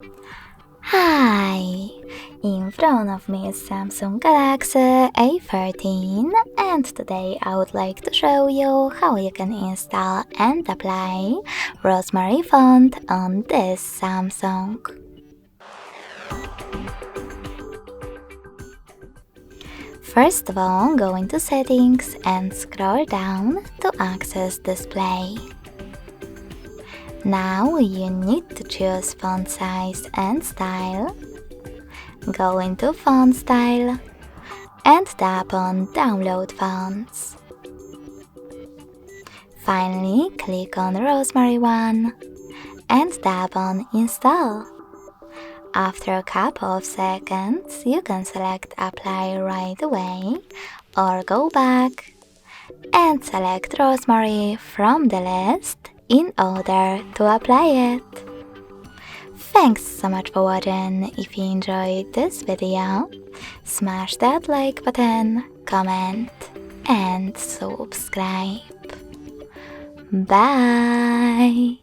Hi! In front of me is Samsung Galaxy A14 and today I would like to show you how you can install and apply Rosemary font on this Samsung. First of all, go into settings and scroll down to access display. Now you need to choose font size and style. Go into font style and tap on download fonts. Finally, click on Rosemary one and tap on install. After a couple of seconds, you can select apply right away or go back and select Rosemary from the list in order to apply it. Thanks so much for watching. If you enjoyed this video, smash that like button, comment and subscribe. Bye!